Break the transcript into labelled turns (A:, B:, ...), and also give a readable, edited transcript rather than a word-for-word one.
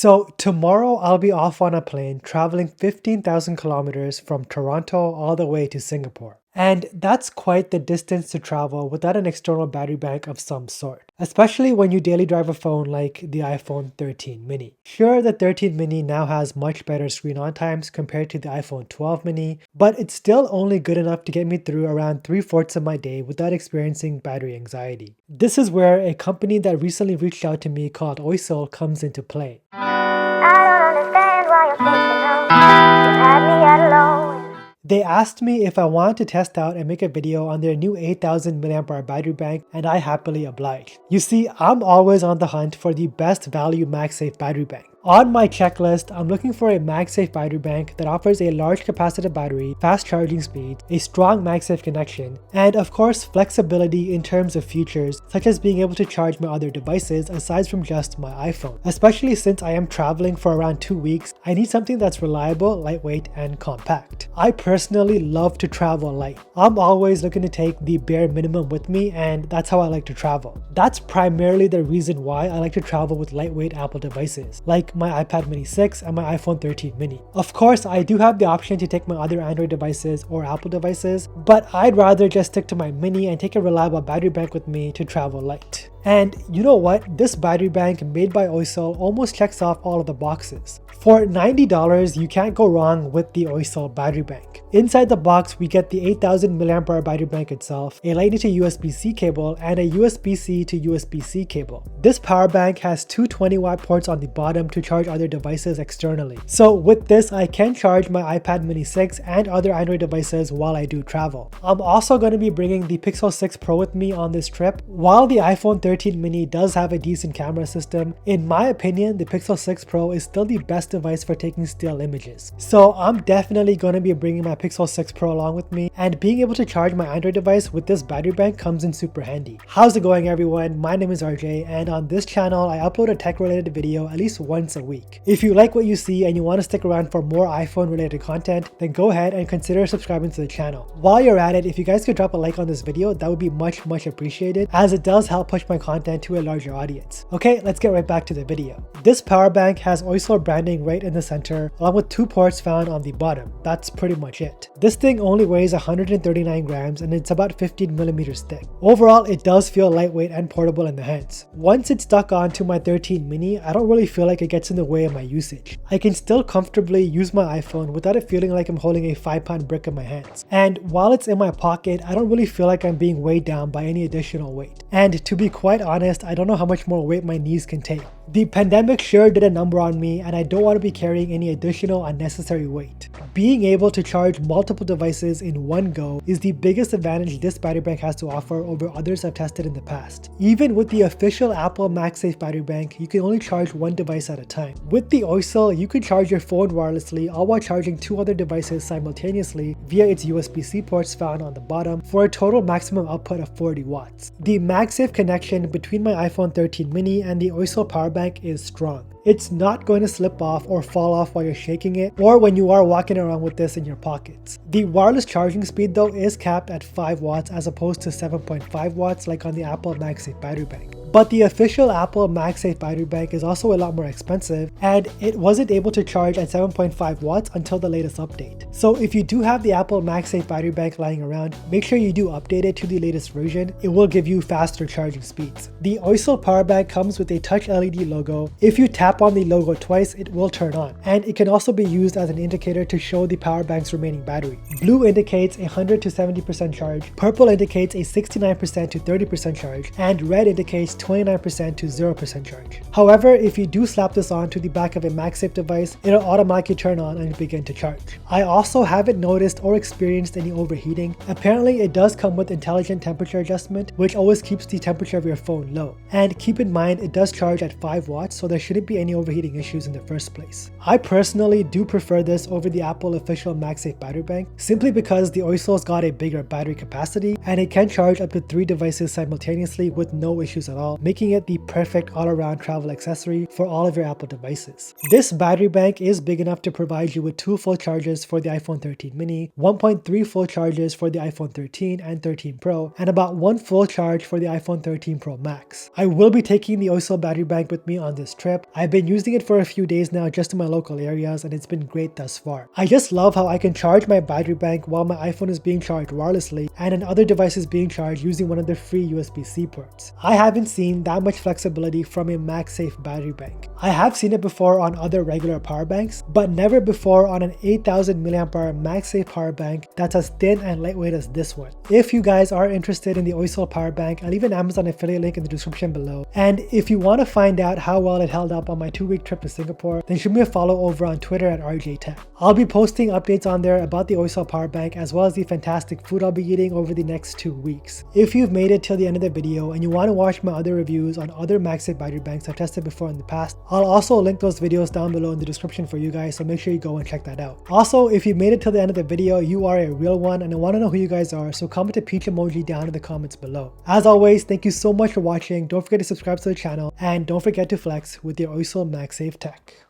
A: So tomorrow I'll be off on a plane traveling 15,000 kilometers from Toronto all the way to Singapore. And that's quite the distance to travel without an external battery bank of some sort, especially when you daily drive a phone like the iPhone 13 mini. Sure, the 13 mini now has much better screen on times compared to the iPhone 12 mini, but it's still only good enough to get me through around 3/4 of my day without experiencing battery anxiety. This is where a company that recently reached out to me called Oisle comes into play. They asked me if I wanted to test out and make a video on their new 8000 mAh battery bank, and I happily obliged. You see, I'm always on the hunt for the best value MagSafe battery bank. On my checklist, I'm looking for a MagSafe battery bank that offers a large capacitive battery, fast charging speed, a strong MagSafe connection, and of course flexibility in terms of features such as being able to charge my other devices aside from just my iPhone. Especially since I am traveling for around 2 weeks, I need something that's reliable, lightweight, and compact. I personally love to travel light. I'm always looking to take the bare minimum with me, and that's how I like to travel. That's primarily the reason why I like to travel with lightweight Apple devices, like my iPad mini 6 and my iPhone 13 mini. Of course, I do have the option to take my other Android devices or Apple devices, but I'd rather just stick to my mini and take a reliable battery bank with me to travel light. And you know what? This battery bank made by Oisle almost checks off all of the boxes. For $90, you can't go wrong with the Oisle battery bank. Inside the box, we get the 8000 mAh battery bank itself, a Lightning to USB-C cable, and a USB-C to USB-C cable. This power bank has two 20-watt ports on the bottom to charge other devices externally. So with this, I can charge my iPad mini 6 and other Android devices while I do travel. I'm also going to be bringing the Pixel 6 Pro with me on this trip. While the iPhone 13 mini does have a decent camera system, in my opinion, the Pixel 6 Pro is still the best device for taking still images. So I'm definitely going to be bringing my Pixel 6 Pro along with me, and being able to charge my Android device with this battery bank comes in super handy. How's it going, everyone? My name is RJ, and on this channel I upload a tech related video at least once a week. If you like what you see and you want to stick around for more iPhone related content, then go ahead and consider subscribing to the channel. While you're at it, if you guys could drop a like on this video, that would be much appreciated, as it does help push my content to a larger audience. Okay, let's get right back to the video. This power bank has Oisle branding right in the center, along with two ports found on the bottom. That's pretty much it. This thing only weighs 139 grams and it's about 15 millimeters thick. Overall, it does feel lightweight and portable in the hands. Once it's stuck onto my 13 mini, I don't really feel like it gets in the way of my usage. I can still comfortably use my iPhone without it feeling like I'm holding a 5-pound brick in my hands. And while it's in my pocket, I don't really feel like I'm being weighed down by any additional weight. And to be quite honest, I don't know how much more weight my knees can take. The pandemic sure did a number on me, and I don't want to be carrying any additional unnecessary weight. Being able to charge multiple devices in one go is the biggest advantage this battery bank has to offer over others I've tested in the past. Even with the official Apple MagSafe battery bank, you can only charge one device at a time. With the Oisle, you can charge your phone wirelessly all while charging two other devices simultaneously via its USB-C ports found on the bottom for a total maximum output of 40 watts. The MagSafe connection between my iPhone 13 mini and the Oisle power bank is strong. It's not going to slip off or fall off while you're shaking it or when you are walking around with this in your pockets. The wireless charging speed though is capped at 5 watts as opposed to 7.5 watts like on the Apple MagSafe battery bank. But the official Apple MagSafe battery bank is also a lot more expensive, and it wasn't able to charge at 7.5 watts until the latest update. So if you do have the Apple MagSafe battery bank lying around, make sure you do update it to the latest version. It will give you faster charging speeds. The Oisle power bank comes with a touch LED logo. If you tap on the logo twice, it will turn on, and it can also be used as an indicator to show the power bank's remaining battery. Blue indicates 100 to 70% charge, purple indicates a 69% to 30% charge, and red indicates 29% to 0% charge. However, if you do slap this onto the back of a MagSafe device, it'll automatically turn on and begin to charge. I also haven't noticed or experienced any overheating. Apparently, it does come with intelligent temperature adjustment, which always keeps the temperature of your phone low. And keep in mind, it does charge at 5 watts, so there shouldn't be any overheating issues in the first place. I personally do prefer this over the Apple official MagSafe battery bank, simply because the Oisle's got a bigger battery capacity and it can charge up to 3 devices simultaneously with no issues at all, making it the perfect all-around travel accessory for all of your Apple devices. This battery bank is big enough to provide you with 2 full charges for the iPhone 13 mini, 1.3 full charges for the iPhone 13 and 13 Pro, and about 1 full charge for the iPhone 13 Pro Max. I will be taking the Oisle battery bank with me on this trip. I've been using it for a few days now just in my local areas, and it's been great thus far. I just love how I can charge my battery bank while my iPhone is being charged wirelessly and an other device is being charged using one of the free USB-C ports. I haven't seen that much flexibility from a MagSafe battery bank. I have seen it before on other regular power banks, but never before on an 8000 mAh MagSafe power bank that's as thin and lightweight as this one. If you guys are interested in the Oisle power bank, I'll leave an Amazon affiliate link in the description below. And if you want to find out how well it held up on my 2-week trip to Singapore, then shoot me a follow over on Twitter at RJTech. I'll be posting updates on there about the Oisle power bank as well as the fantastic food I'll be eating over the next 2 weeks. If you've made it till the end of the video and you want to watch my other reviews on other MagSafe battery banks I've tested before in the past, I'll also link those videos down below in the description for you guys, so make sure you go and check that out. Also, if you made it till the end of the video, you are a real one and I want to know who you guys are, so comment a peach emoji down in the comments below. As always, thank you so much for watching. Don't forget to subscribe to the channel and don't forget to flex with your Oisle MagSafe tech.